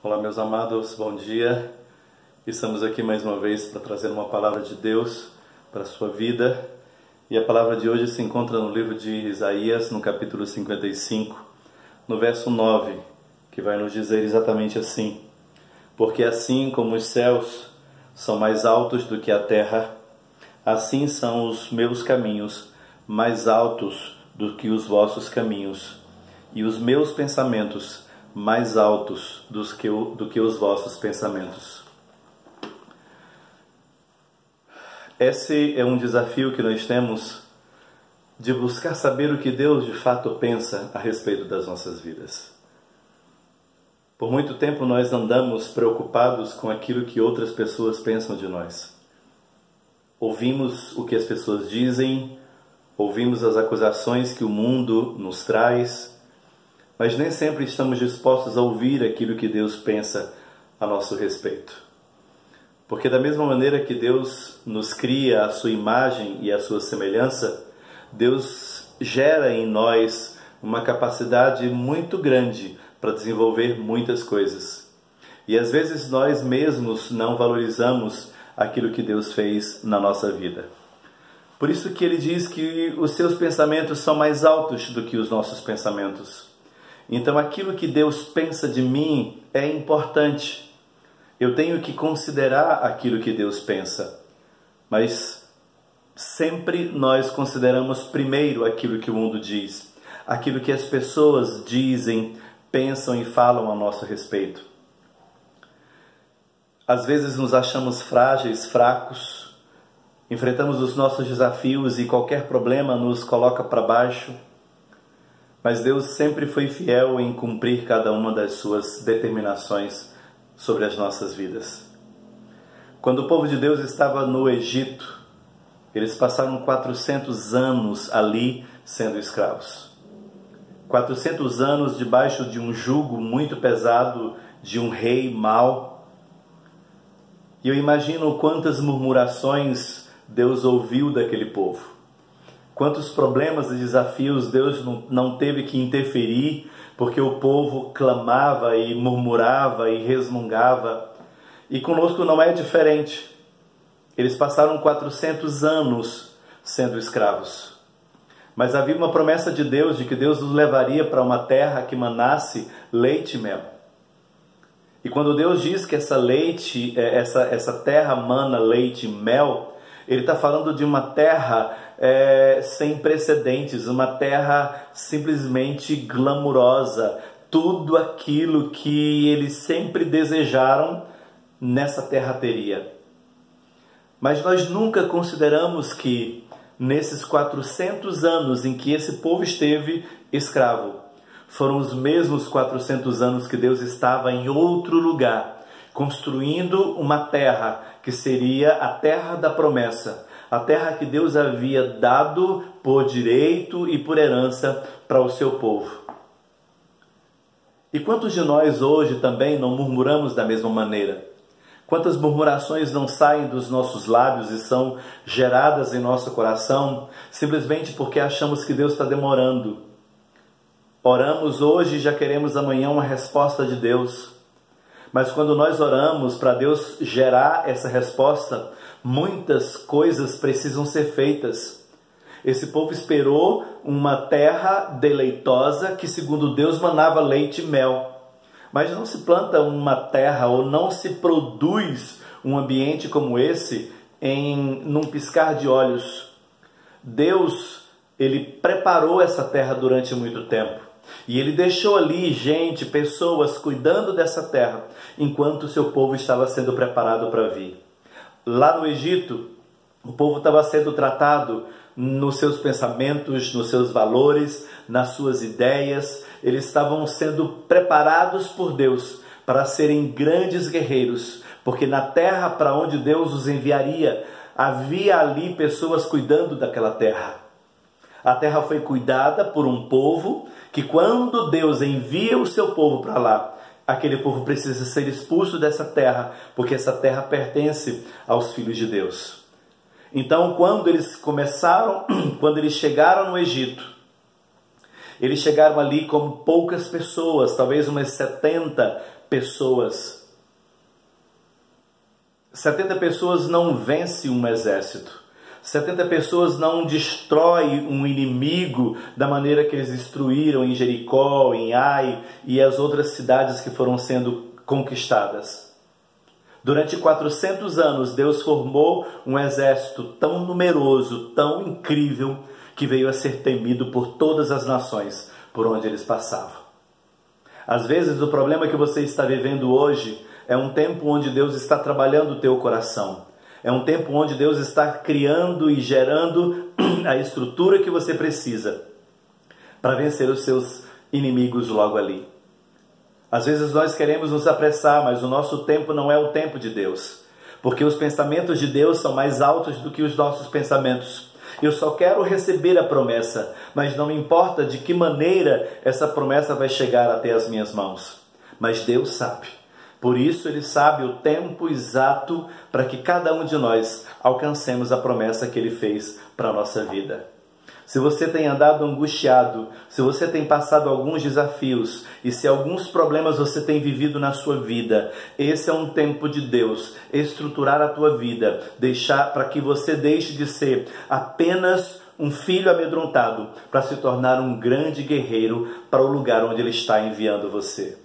Olá, meus amados, bom dia. Estamos aqui mais uma vez para trazer uma palavra de Deus para a sua vida. E a palavra de hoje se encontra no livro de Isaías, no capítulo 55, no verso 9, que vai nos dizer exatamente assim: Porque assim como os céus são mais altos do que a terra, assim são os meus caminhos mais altos do que os vossos caminhos, e os meus pensamentos mais altos do que os vossos pensamentos. Esse é um desafio que nós temos de buscar saber o que Deus de fato pensa a respeito das nossas vidas. Por muito tempo nós andamos preocupados com aquilo que outras pessoas pensam de nós. Ouvimos o que as pessoas dizem, ouvimos as acusações que o mundo nos traz, mas nem sempre estamos dispostos a ouvir aquilo que Deus pensa a nosso respeito. Porque da mesma maneira que Deus nos cria a sua imagem e a sua semelhança, Deus gera em nós uma capacidade muito grande para desenvolver muitas coisas. E às vezes nós mesmos não valorizamos aquilo que Deus fez na nossa vida. Por isso que ele diz que os seus pensamentos são mais altos do que os nossos pensamentos. Então aquilo que Deus pensa de mim é importante. Eu tenho que considerar aquilo que Deus pensa. Mas sempre nós consideramos primeiro aquilo que o mundo diz, aquilo que as pessoas dizem, pensam e falam a nosso respeito. Às vezes nos achamos frágeis, fracos, enfrentamos os nossos desafios e qualquer problema nos coloca para baixo. Mas Deus sempre foi fiel em cumprir cada uma das suas determinações sobre as nossas vidas. Quando o povo de Deus estava no Egito, eles passaram 400 anos ali sendo escravos. 400 anos debaixo de um jugo muito pesado de um rei mau. E eu imagino quantas murmurações Deus ouviu daquele povo. Quantos problemas e desafios Deus não teve que interferir, porque o povo clamava e murmurava e resmungava. E conosco não é diferente. Eles passaram 400 anos sendo escravos. Mas havia uma promessa de Deus, de que Deus nos levaria para uma terra que manasse leite e mel. E quando Deus diz que essa terra mana leite e mel, Ele está falando de uma terra sem precedentes, uma terra simplesmente glamurosa. Tudo aquilo que eles sempre desejaram, nessa terra teria. Mas nós nunca consideramos que nesses 400 anos em que esse povo esteve escravo, foram os mesmos 400 anos que Deus estava em outro lugar, construindo uma terra que seria a terra da promessa, a terra que Deus havia dado por direito e por herança para o seu povo. E quantos de nós hoje também não murmuramos da mesma maneira? Quantas murmurações não saem dos nossos lábios e são geradas em nosso coração simplesmente porque achamos que Deus está demorando? Oramos hoje e já queremos amanhã uma resposta de Deus. Mas quando nós oramos para Deus gerar essa resposta, muitas coisas precisam ser feitas. Esse povo esperou uma terra deleitosa que, segundo Deus, manava leite e mel. Mas não se planta uma terra ou não se produz um ambiente como esse num piscar de olhos. Deus, Ele preparou essa terra durante muito tempo. E Ele deixou ali gente, pessoas cuidando dessa terra, enquanto o seu povo estava sendo preparado para vir. Lá no Egito, o povo estava sendo tratado nos seus pensamentos, nos seus valores, nas suas ideias. Eles estavam sendo preparados por Deus para serem grandes guerreiros, porque na terra para onde Deus os enviaria, havia ali pessoas cuidando daquela terra. A terra foi cuidada por um povo que, quando Deus envia o seu povo para lá, aquele povo precisa ser expulso dessa terra, porque essa terra pertence aos filhos de Deus. Então, quando eles chegaram no Egito, eles chegaram ali como poucas pessoas, talvez umas 70 pessoas. 70 pessoas não vencem um exército. 70 pessoas não destroem um inimigo da maneira que eles destruíram em Jericó, em Ai e as outras cidades que foram sendo conquistadas. Durante 400 anos, Deus formou um exército tão numeroso, tão incrível, que veio a ser temido por todas as nações por onde eles passavam. Às vezes, o problema que você está vivendo hoje é um tempo onde Deus está trabalhando o teu coração. É um tempo onde Deus está criando e gerando a estrutura que você precisa para vencer os seus inimigos logo ali. Às vezes nós queremos nos apressar, mas o nosso tempo não é o tempo de Deus. Porque os pensamentos de Deus são mais altos do que os nossos pensamentos. Eu só quero receber a promessa, mas não me importa de que maneira essa promessa vai chegar até as minhas mãos. Mas Deus sabe. Por isso Ele sabe o tempo exato para que cada um de nós alcancemos a promessa que Ele fez para a nossa vida. Se você tem andado angustiado, se você tem passado alguns desafios e se alguns problemas você tem vivido na sua vida, esse é um tempo de Deus estruturar a tua vida, deixar para que você deixe de ser apenas um filho amedrontado para se tornar um grande guerreiro para o lugar onde Ele está enviando você.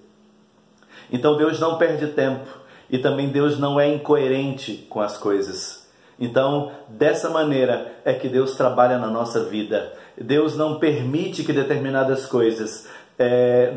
Então Deus não perde tempo e também Deus não é incoerente com as coisas. Então, dessa maneira é que Deus trabalha na nossa vida. Deus não permite que determinadas coisas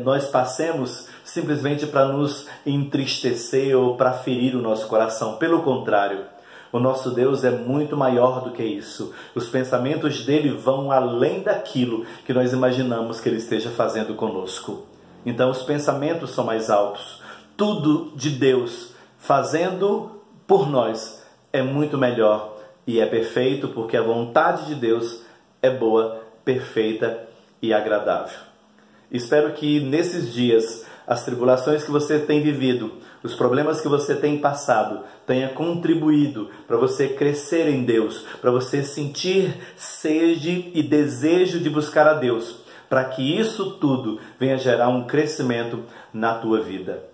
nós passemos simplesmente para nos entristecer ou para ferir o nosso coração. Pelo contrário, o nosso Deus é muito maior do que isso. Os pensamentos dele vão além daquilo que nós imaginamos que ele esteja fazendo conosco. Então, os pensamentos são mais altos. Tudo de Deus fazendo por nós é muito melhor e é perfeito, porque a vontade de Deus é boa, perfeita e agradável. Espero que nesses dias as tribulações que você tem vivido, os problemas que você tem passado, tenha contribuído para você crescer em Deus, para você sentir sede e desejo de buscar a Deus, para que isso tudo venha gerar um crescimento na tua vida.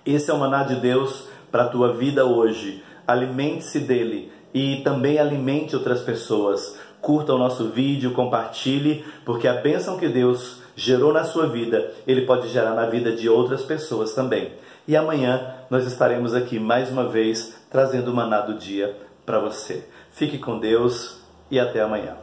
Esse é o maná de Deus para a tua vida hoje. Alimente-se dele e também alimente outras pessoas. Curta o nosso vídeo, compartilhe, porque a bênção que Deus gerou na sua vida, Ele pode gerar na vida de outras pessoas também. E amanhã nós estaremos aqui mais uma vez trazendo o maná do dia para você. Fique com Deus e até amanhã.